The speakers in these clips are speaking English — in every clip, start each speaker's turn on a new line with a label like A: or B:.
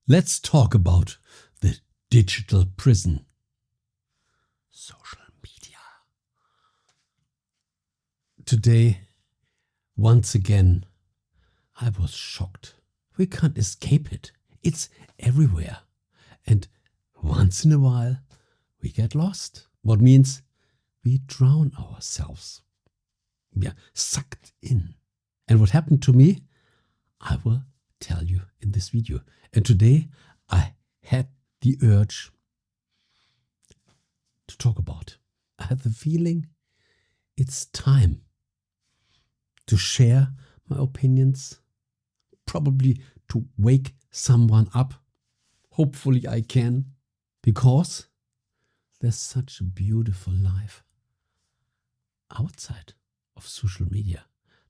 A: Let's talk about the digital prison. Social media. Today, once again, I was shocked. We can't escape it. It's everywhere. And once in a while, we get lost. What means we drown ourselves. We are sucked in. And what happened to me, I will tell you in this video. And today, I had the urge to talk about. I had the feeling it's time to share my opinions, probably to wake someone up. Hopefully I can, because there's such a beautiful life outside of social media,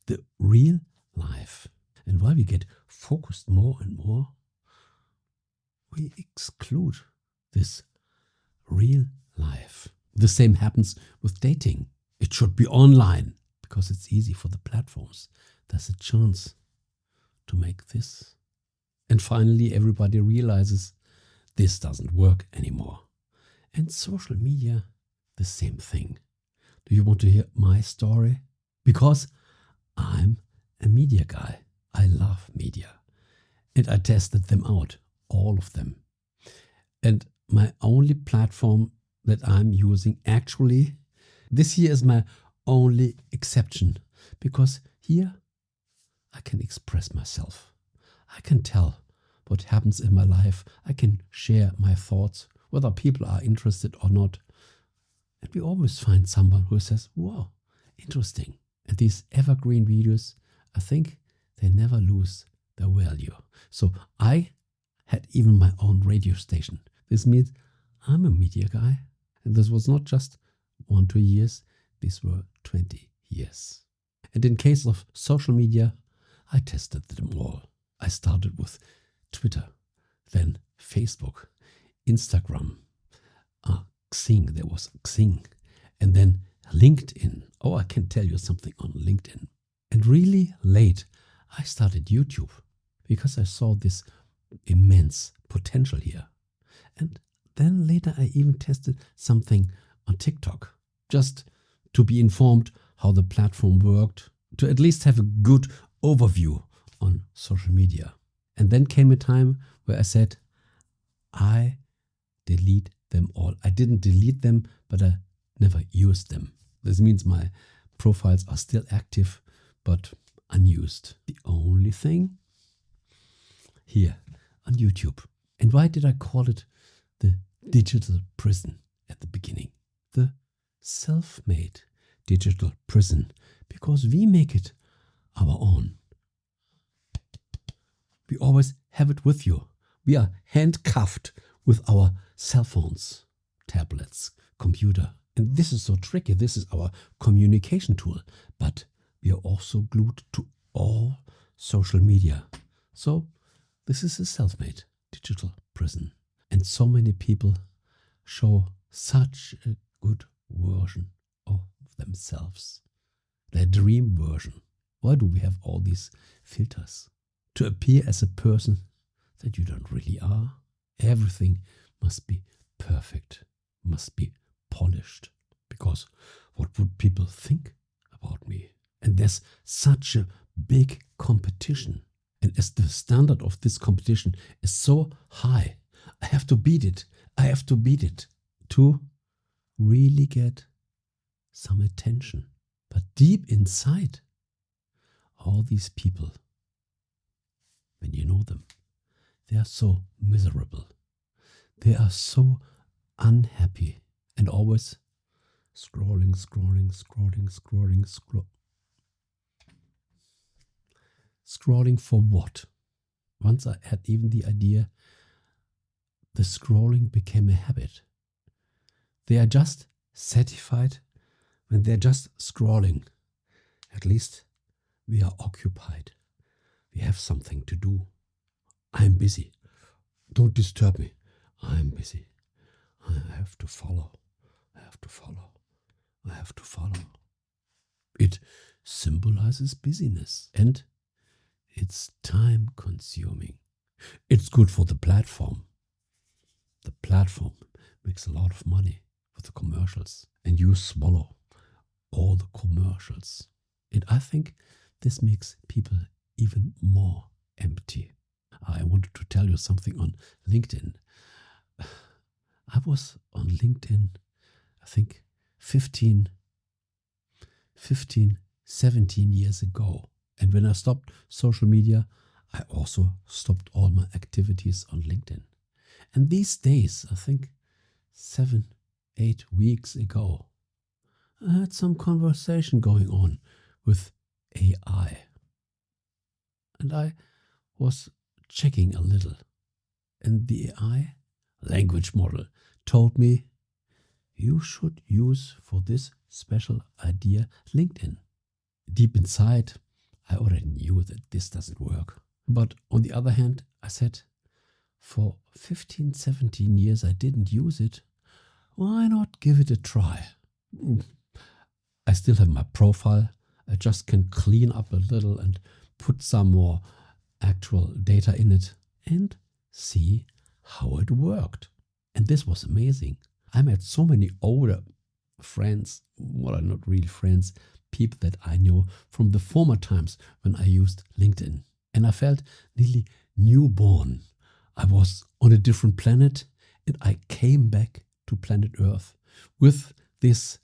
A: the real life. And while we get focused more and more, we exclude this real life. The same happens with dating. It should be online because it's easy for the platforms. There's a chance to make this. And finally, everybody realizes this doesn't work anymore. And social media, the same thing. Do you want to hear my story? Because I'm a media guy. I love media. And I tested them out, all of them. And my only platform that I'm using actually, this year is my only exception. Because here I can express myself. I can tell what happens in my life. I can share my thoughts, whether people are interested or not. And we always find someone who says, wow, interesting. And these evergreen videos, I think they never lose their value. So I had even my own radio station. This means I'm a media guy. And this was not just 1-2 years. These were 20 years. And in case of social media, I tested them all. I started with Twitter, then Facebook, Instagram, Xing, there was Xing, and then LinkedIn. Oh, I can tell you something on LinkedIn. And really late, I started YouTube because I saw this immense potential here. And then later I even tested something on TikTok, just to be informed how the platform worked, to at least have a good overview on social media. And then came a time where I said, I delete them all. I didn't delete them, but I never used them. This means my profiles are still active, but unused. The only thing here on YouTube. And why did I call it the digital prison at the beginning? The self-made digital prison, because we make it our own. We always have it with you. We are handcuffed with our cell phones, tablets, computer. And this is so tricky. This is our communication tool. But we are also glued to all social media. So this is a self-made digital prison. And so many people show such a good version of themselves. Their dream version. Why do we have all these filters? To appear as a person that you don't really are. Everything must be perfect, must be polished. Because what would people think about me? And there's such a big competition. And as the standard of this competition is so high, I have to beat it. I have to beat it to really get some attention. But deep inside, all these people, when you know them, they are so miserable. They are so unhappy and always scrolling. Scrolling for what? Once I had even the idea, the scrolling became a habit. They are just satisfied when they're just scrolling. At least we are occupied. We have something to do. I'm busy. Don't disturb me. I'm busy. I have to follow. It symbolizes busyness and it's time consuming. It's good for the platform. The platform makes a lot of money with the commercials, and you swallow all the commercials. And I think this makes people even more empty. I wanted to tell you something on LinkedIn. I was on LinkedIn, I think 15, 17 years ago. And when I stopped social media, I also stopped all my activities on LinkedIn. And these days, I think 7, 8 weeks ago, I had some conversation going on with AI. And I was checking a little. And the AI language model told me, you should use for this special idea LinkedIn. Deep inside, I already knew that this doesn't work. But on the other hand, I said, for 15, 17 years I didn't use it. Why not give it a try? I still have my profile. I just can clean up a little and put some more actual data in it and see how it worked. And this was amazing. I met so many older friends, well, not really friends, people that I know from the former times when I used LinkedIn. And I felt nearly newborn. I was on a different planet and I came back to planet Earth with this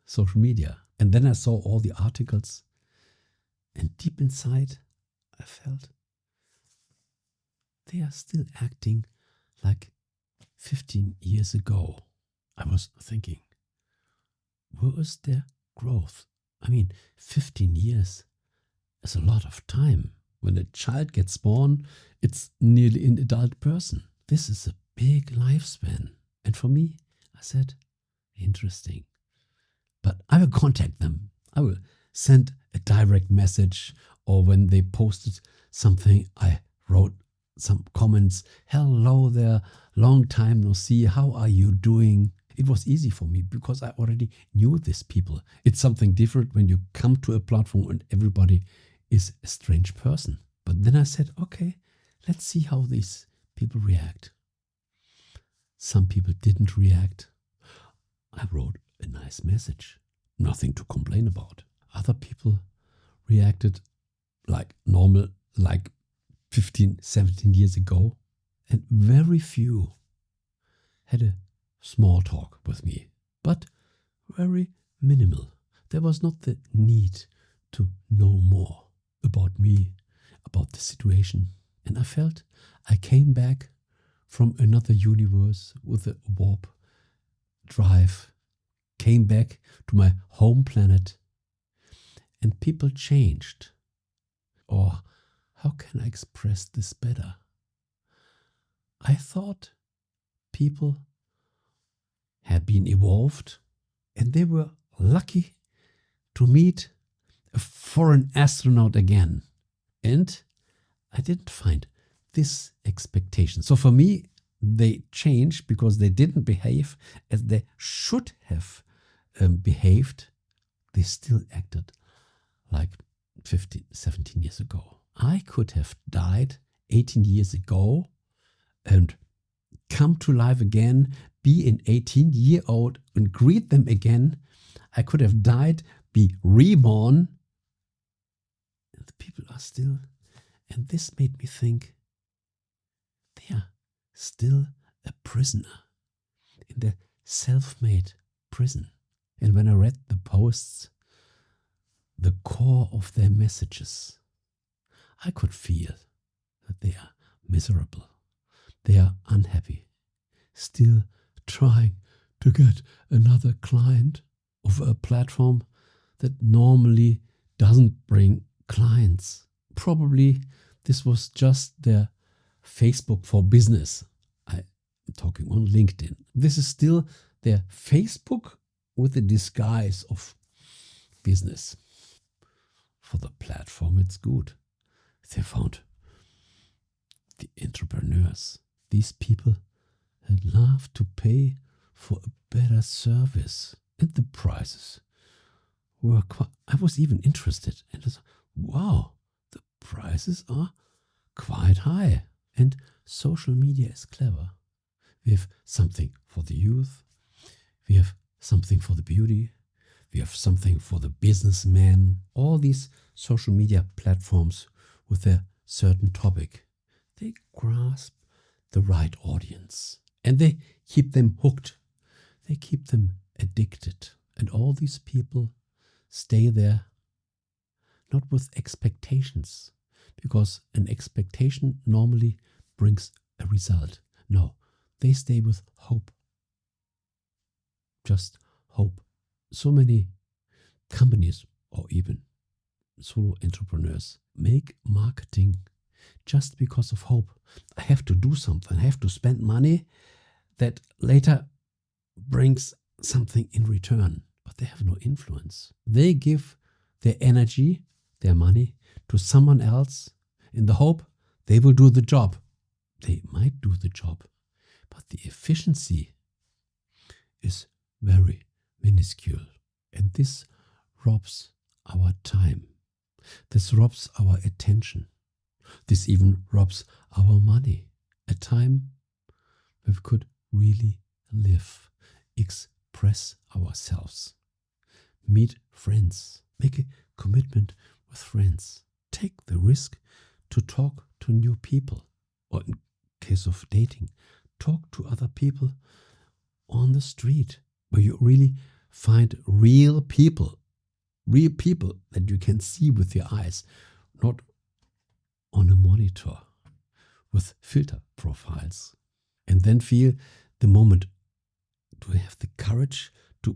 A: social media. And then I saw all the articles, and deep inside I felt they are still acting like 15 years ago. I was thinking, where is their growth? I mean, 15 years is a lot of time. When a child gets born, it's nearly an adult person. This is a big lifespan. And for me, I said, interesting. But I will contact them. I will send a direct message, or when they posted something, I wrote some comments. Hello there, long time no see. How are you doing? It was easy for me because I already knew these people. It's something different when you come to a platform and everybody is a strange person. But then I said, okay, let's see how these people react. Some people didn't react. I wrote a nice message, nothing to complain about. Other people reacted like normal, like 15, 17 years ago. And very few had a small talk with me, but very minimal. There was not the need to know more about me, about the situation. And I felt I came back from another universe with a warp drive, came back to my home planet, and people changed. Or how can I express this better? I thought people had been evolved and they were lucky to meet a foreign astronaut again. And I didn't find this expectation. So for me, they changed because they didn't behave as they should have behaved. They still acted like 15, 17 years ago. I could have died 18 years ago and come to life again, be an 18-year-old and greet them again. I could have died, be reborn. And the people are still, and this made me think, they are still a prisoner in their self-made prison. And when I read the posts, the core of their messages, I could feel that they are miserable. They are unhappy, still trying to get another client of a platform that normally doesn't bring clients. Probably this was just their Facebook for business. I'm talking on LinkedIn. This is still their Facebook with the disguise of business. For the platform, it's good. They found the entrepreneurs, these people that love to pay for a better service. And the prices were quite, I was even interested. And I thought, wow, the prices are quite high. And social media is clever. We have something for the youth. We have something for the beauty. We have something for the businessman. All these social media platforms with their certain topic, they grasp the right audience and they keep them hooked. They keep them addicted. And all these people stay there, not with expectations, because an expectation normally brings a result. No, they stay with hope. Just hope. So many companies or even solo entrepreneurs make marketing just because of hope. I have to do something. I have to spend money that later brings something in return. But they have no influence. They give their energy, their money to someone else in the hope they will do the job. They might do the job, but the efficiency is very minuscule. And this robs our time. This robs our attention. This even robs our money. A time where we could really live, express ourselves, meet friends, make a commitment with friends, take the risk to talk to new people, or in case of dating, talk to other people on the street where you really find real people that you can see with your eyes, not on a monitor with filter profiles. And then feel the moment. Do I have the courage to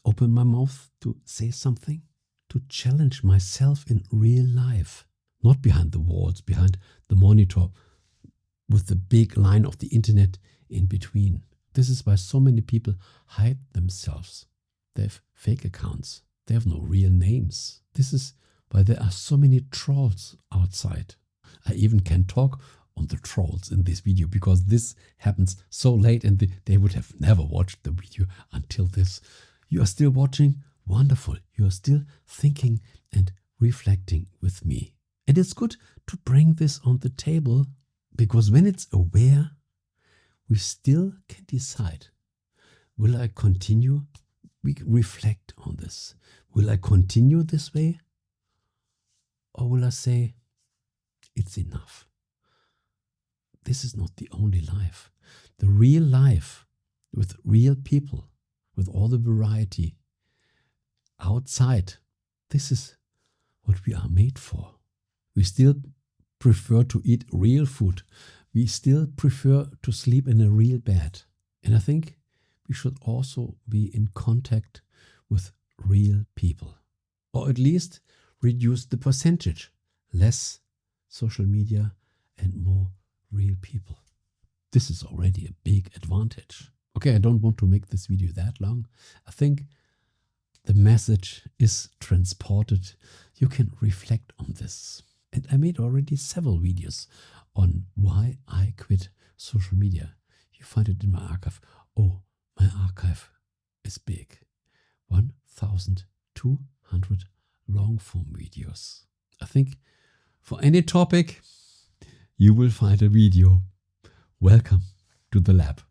A: open my mouth to say something? To challenge myself in real life, not behind the walls, behind the monitor with the big line of the internet in between. This is why so many people hide themselves. They have fake accounts. They have no real names. This is why there are so many trolls outside. I even can talk on the trolls in this video because this happens so late and they would have never watched the video until this. You are still watching? Wonderful. You are still thinking and reflecting with me. And it's good to bring this on the table because when it's aware, we still can decide. Will I continue? We reflect on this. Will I continue this way? Or will I say, it's enough? This is not the only life. The real life with real people, with all the variety outside, this is what we are made for. We still prefer to eat real food. We still prefer to sleep in a real bed. And I think we should also be in contact with real people. Or at least reduce the percentage. Less social media and more real people. This is already a big advantage. Okay, I don't want to make this video that long. I think the message is transported. You can reflect on this. And I made already several videos on why I quit social media. You find it in my archive. Oh, my archive is big. 1,200 long form videos. I think for any topic, you will find a video. Welcome to the lab.